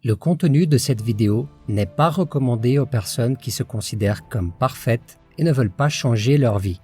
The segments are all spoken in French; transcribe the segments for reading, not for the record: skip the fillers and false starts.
Le contenu de cette vidéo n'est pas recommandé aux personnes qui se considèrent comme parfaites et ne veulent pas changer leur vie.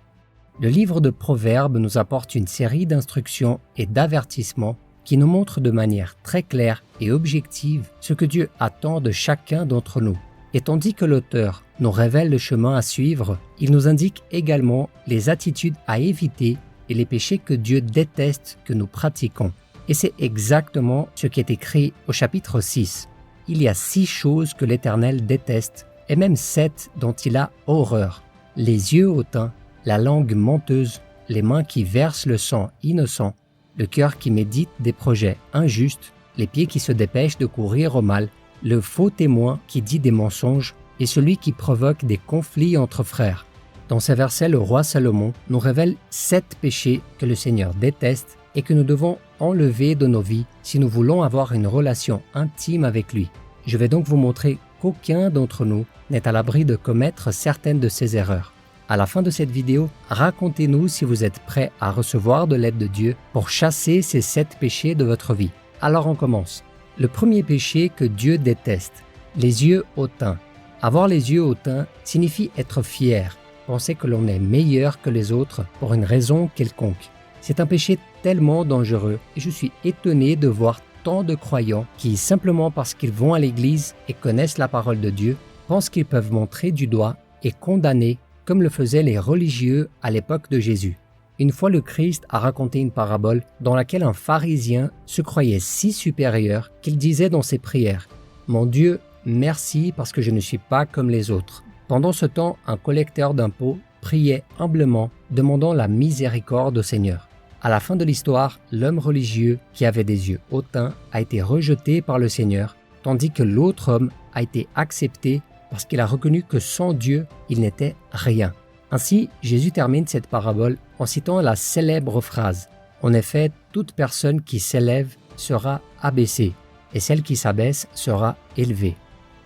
Le livre de Proverbes nous apporte une série d'instructions et d'avertissements qui nous montrent de manière très claire et objective ce que Dieu attend de chacun d'entre nous. Et tandis que l'auteur nous révèle le chemin à suivre, il nous indique également les attitudes à éviter et les péchés que Dieu déteste que nous pratiquons. Et c'est exactement ce qui est écrit au chapitre 6. Il y a 6 choses que l'Éternel déteste, et même 7 dont il a horreur. Les yeux hautains, la langue menteuse, les mains qui versent le sang innocent, le cœur qui médite des projets injustes, les pieds qui se dépêchent de courir au mal, le faux témoin qui dit des mensonges et celui qui provoque des conflits entre frères. Dans ces versets, le roi Salomon nous révèle 7 péchés que le Seigneur déteste et que nous devons enlever de nos vies si nous voulons avoir une relation intime avec lui. Je vais donc vous montrer qu'aucun d'entre nous n'est à l'abri de commettre certaines de ces erreurs. À la fin de cette vidéo, racontez-nous si vous êtes prêts à recevoir de l'aide de Dieu pour chasser ces 7 péchés de votre vie. Alors on commence. Le premier péché que Dieu déteste, les yeux hautains. Avoir les yeux hautains signifie être fier, penser que l'on est meilleur que les autres pour une raison quelconque. C'est un péché tellement dangereux et je suis étonné de voir tant de croyants qui, simplement parce qu'ils vont à l'église et connaissent la parole de Dieu, pensent qu'ils peuvent montrer du doigt et condamner comme le faisaient les religieux à l'époque de Jésus. Une fois, le Christ a raconté une parabole dans laquelle un pharisien se croyait si supérieur qu'il disait dans ses prières « Mon Dieu, merci parce que je ne suis pas comme les autres ». Pendant ce temps, un collecteur d'impôts priait humblement, demandant la miséricorde au Seigneur. À la fin de l'histoire, l'homme religieux qui avait des yeux hautains a été rejeté par le Seigneur, tandis que l'autre homme a été accepté parce qu'il a reconnu que sans Dieu, il n'était rien. Ainsi, Jésus termine cette parabole en citant la célèbre phrase « En effet, toute personne qui s'élève sera abaissée, et celle qui s'abaisse sera élevée. »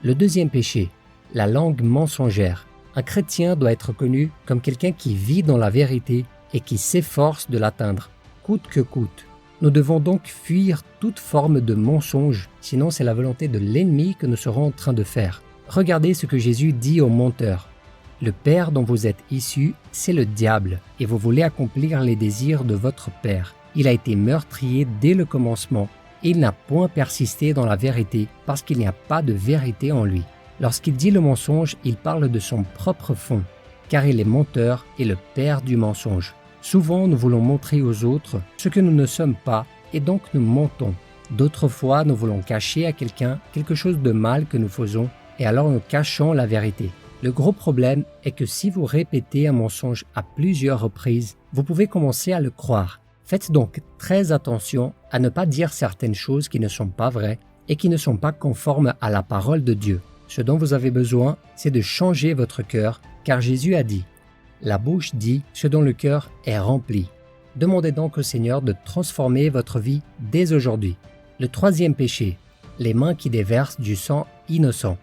Le deuxième péché, la langue mensongère. Un chrétien doit être connu comme quelqu'un qui vit dans la vérité et qui s'efforce de l'atteindre, coûte que coûte. Nous devons donc fuir toute forme de mensonge, sinon c'est la volonté de l'ennemi que nous serons en train de faire. Regardez ce que Jésus dit aux menteurs. « Le père dont vous êtes issus, c'est le diable, et vous voulez accomplir les désirs de votre père. Il a été meurtrier dès le commencement, et il n'a point persisté dans la vérité, parce qu'il n'y a pas de vérité en lui. » Lorsqu'il dit le mensonge, il parle de son propre fond, car il est menteur et le père du mensonge. Souvent, nous voulons montrer aux autres ce que nous ne sommes pas, et donc nous mentons. D'autres fois, nous voulons cacher à quelqu'un quelque chose de mal que nous faisons, et alors nous cachons la vérité. Le gros problème est que si vous répétez un mensonge à plusieurs reprises, vous pouvez commencer à le croire. Faites donc très attention à ne pas dire certaines choses qui ne sont pas vraies et qui ne sont pas conformes à la parole de Dieu. Ce dont vous avez besoin, c'est de changer votre cœur, car Jésus a dit « La bouche dit ce dont le cœur est rempli ». Demandez donc au Seigneur de transformer votre vie dès aujourd'hui. Le troisième péché, les mains qui déversent du sang innocent.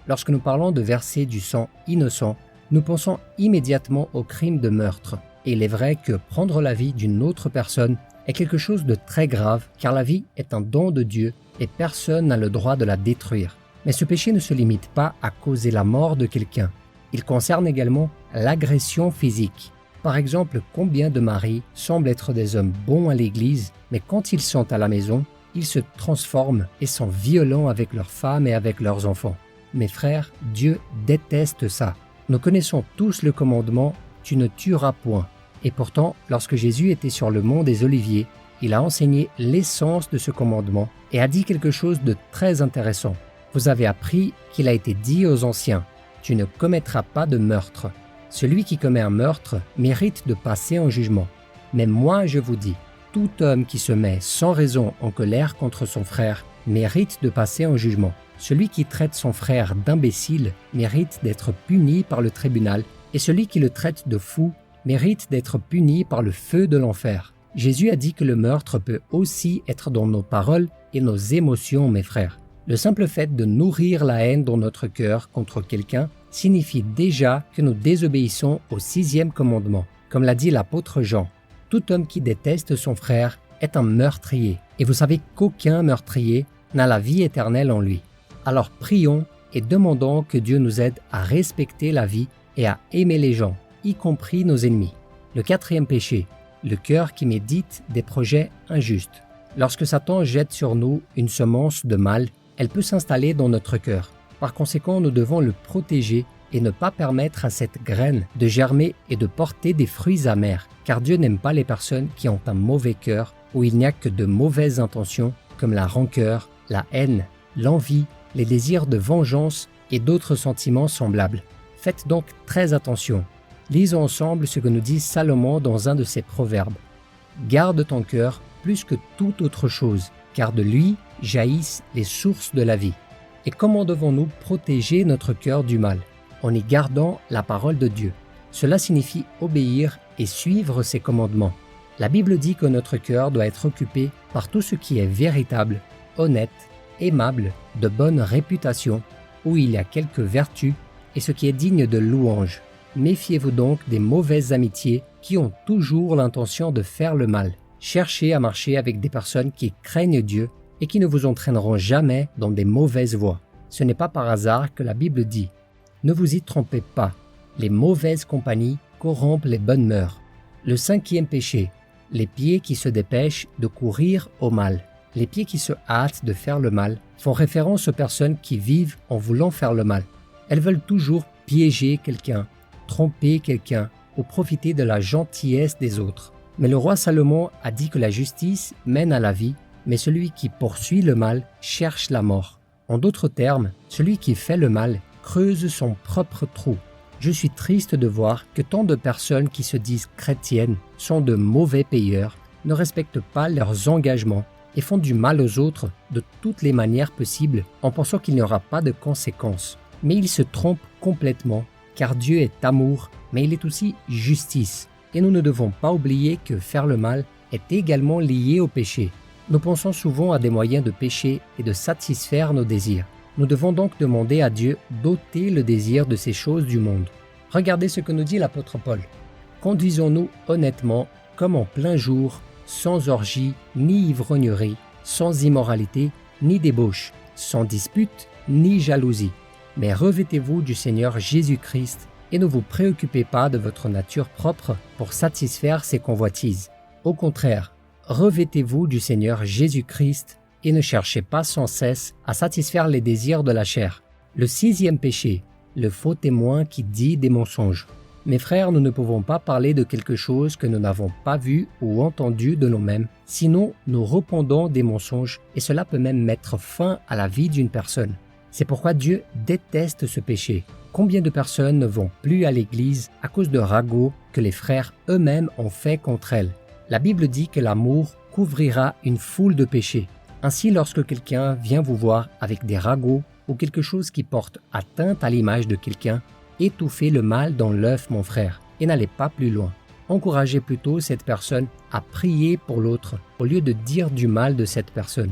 Lorsque nous parlons de verser du sang innocent, nous pensons immédiatement au crime de meurtre. Et il est vrai que prendre la vie d'une autre personne est quelque chose de très grave, car la vie est un don de Dieu et personne n'a le droit de la détruire. Mais ce péché ne se limite pas à causer la mort de quelqu'un. Il concerne également l'agression physique. Par exemple, combien de maris semblent être des hommes bons à l'église, mais quand ils sont à la maison, ils se transforment et sont violents avec leurs femmes et avec leurs enfants. Mes frères, Dieu déteste ça. Nous connaissons tous le commandement « Tu ne tueras point ». Et pourtant, lorsque Jésus était sur le mont des Oliviers, il a enseigné l'essence de ce commandement et a dit quelque chose de très intéressant. Vous avez appris qu'il a été dit aux anciens « Tu ne commettras pas de meurtre ». Celui qui commet un meurtre mérite de passer en jugement. Mais moi je vous dis, tout homme qui se met sans raison en colère contre son frère mérite de passer en jugement. Celui qui traite son frère d'imbécile mérite d'être puni par le tribunal, et celui qui le traite de fou mérite d'être puni par le feu de l'enfer. Jésus a dit que le meurtre peut aussi être dans nos paroles et nos émotions, mes frères. Le simple fait de nourrir la haine dans notre cœur contre quelqu'un signifie déjà que nous désobéissons au 6e commandement. Comme l'a dit l'apôtre Jean, « Tout homme qui déteste son frère est un meurtrier. Et vous savez qu'aucun meurtrier n'a la vie éternelle en lui. » Alors prions et demandons que Dieu nous aide à respecter la vie et à aimer les gens, y compris nos ennemis. Le 4e péché, le cœur qui médite des projets injustes. Lorsque Satan jette sur nous une semence de mal, elle peut s'installer dans notre cœur. Par conséquent, nous devons le protéger et ne pas permettre à cette graine de germer et de porter des fruits amers, car Dieu n'aime pas les personnes qui ont un mauvais cœur, où il n'y a que de mauvaises intentions, comme la rancœur, la haine, l'envie, les désirs de vengeance et d'autres sentiments semblables. Faites donc très attention. Lisons ensemble ce que nous dit Salomon dans un de ses proverbes. « Garde ton cœur plus que toute autre chose, car de lui jaillissent les sources de la vie. » Et comment devons-nous protéger notre cœur du mal? En y gardant la parole de Dieu. Cela signifie obéir et suivre ses commandements. La Bible dit que notre cœur doit être occupé par tout ce qui est véritable, honnête, aimable, de bonne réputation, où il y a quelques vertus et ce qui est digne de louange. Méfiez-vous donc des mauvaises amitiés qui ont toujours l'intention de faire le mal. Cherchez à marcher avec des personnes qui craignent Dieu et qui ne vous entraîneront jamais dans des mauvaises voies. Ce n'est pas par hasard que la Bible dit « Ne vous y trompez pas, les mauvaises compagnies corrompent les bonnes mœurs. » Le 5e péché, les pieds qui se dépêchent de courir au mal. Les pieds qui se hâtent de faire le mal font référence aux personnes qui vivent en voulant faire le mal. Elles veulent toujours piéger quelqu'un, tromper quelqu'un ou profiter de la gentillesse des autres. Mais le roi Salomon a dit que la justice mène à la vie, mais celui qui poursuit le mal cherche la mort. En d'autres termes, celui qui fait le mal creuse son propre trou. Je suis triste de voir que tant de personnes qui se disent chrétiennes sont de mauvais payeurs, ne respectent pas leurs engagements et font du mal aux autres de toutes les manières possibles en pensant qu'il n'y aura pas de conséquences. Mais ils se trompent complètement, car Dieu est amour, mais il est aussi justice. Et nous ne devons pas oublier que faire le mal est également lié au péché. Nous pensons souvent à des moyens de pécher et de satisfaire nos désirs. Nous devons donc demander à Dieu d'ôter le désir de ces choses du monde. Regardez ce que nous dit l'apôtre Paul. « Conduisons-nous honnêtement, comme en plein jour, sans orgie, ni ivrognerie, sans immoralité, ni débauche, sans dispute, ni jalousie. Mais revêtez-vous du Seigneur Jésus-Christ et ne vous préoccupez pas de votre nature propre pour satisfaire ses convoitises. Au contraire, revêtez-vous du Seigneur Jésus-Christ et ne cherchez pas sans cesse à satisfaire les désirs de la chair. » Le 6e péché, le faux témoin qui dit des mensonges. Mes frères, nous ne pouvons pas parler de quelque chose que nous n'avons pas vu ou entendu de nous-mêmes, sinon nous répandons des mensonges et cela peut même mettre fin à la vie d'une personne. C'est pourquoi Dieu déteste ce péché. Combien de personnes ne vont plus à l'église à cause de ragots que les frères eux-mêmes ont fait contre elles? La Bible dit que l'amour couvrira une foule de péchés. Ainsi, lorsque quelqu'un vient vous voir avec des ragots ou quelque chose qui porte atteinte à l'image de quelqu'un, étouffez le mal dans l'œuf, mon frère, et n'allez pas plus loin. Encouragez plutôt cette personne à prier pour l'autre, au lieu de dire du mal de cette personne.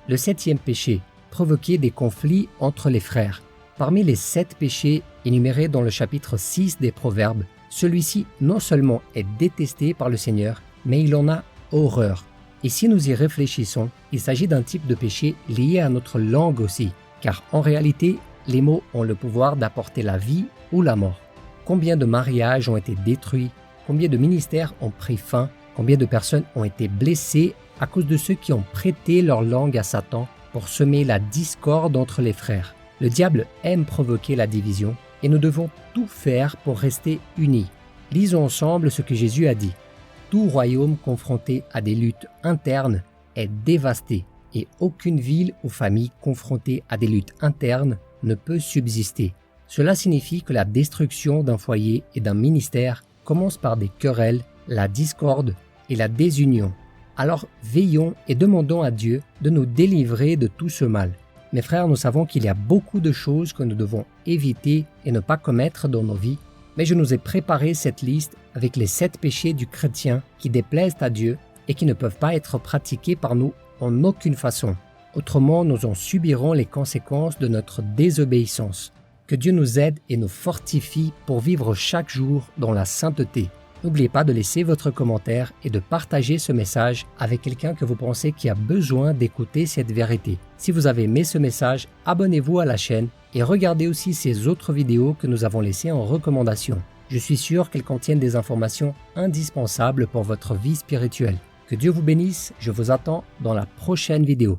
Le 7e péché, provoquer des conflits entre les frères. Parmi les 7 péchés énumérés dans le chapitre 6 des Proverbes, celui-ci non seulement est détesté par le Seigneur, mais il en a horreur. Et si nous y réfléchissons, il s'agit d'un type de péché lié à notre langue aussi, car en réalité, les mots ont le pouvoir d'apporter la vie ou la mort. Combien de mariages ont été détruits, combien de ministères ont pris fin, combien de personnes ont été blessées à cause de ceux qui ont prêté leur langue à Satan pour semer la discorde entre les frères. Le diable aime provoquer la division et nous devons tout faire pour rester unis. Lisons ensemble ce que Jésus a dit. « Tout royaume confronté à des luttes internes est dévasté et aucune ville ou famille confrontée à des luttes internes ne peut subsister. » Cela signifie que la destruction d'un foyer et d'un ministère commence par des querelles, la discorde et la désunion. Alors veillons et demandons à Dieu de nous délivrer de tout ce mal. Mes frères, nous savons qu'il y a beaucoup de choses que nous devons éviter et ne pas commettre dans nos vies, mais je nous ai préparé cette liste avec les 7 péchés du chrétien qui déplaisent à Dieu et qui ne peuvent pas être pratiqués par nous en aucune façon. Autrement, nous en subirons les conséquences de notre désobéissance. Que Dieu nous aide et nous fortifie pour vivre chaque jour dans la sainteté. N'oubliez pas de laisser votre commentaire et de partager ce message avec quelqu'un que vous pensez qui a besoin d'écouter cette vérité. Si vous avez aimé ce message, abonnez-vous à la chaîne et regardez aussi ces autres vidéos que nous avons laissées en recommandation. Je suis sûr qu'elles contiennent des informations indispensables pour votre vie spirituelle. Que Dieu vous bénisse, je vous attends dans la prochaine vidéo.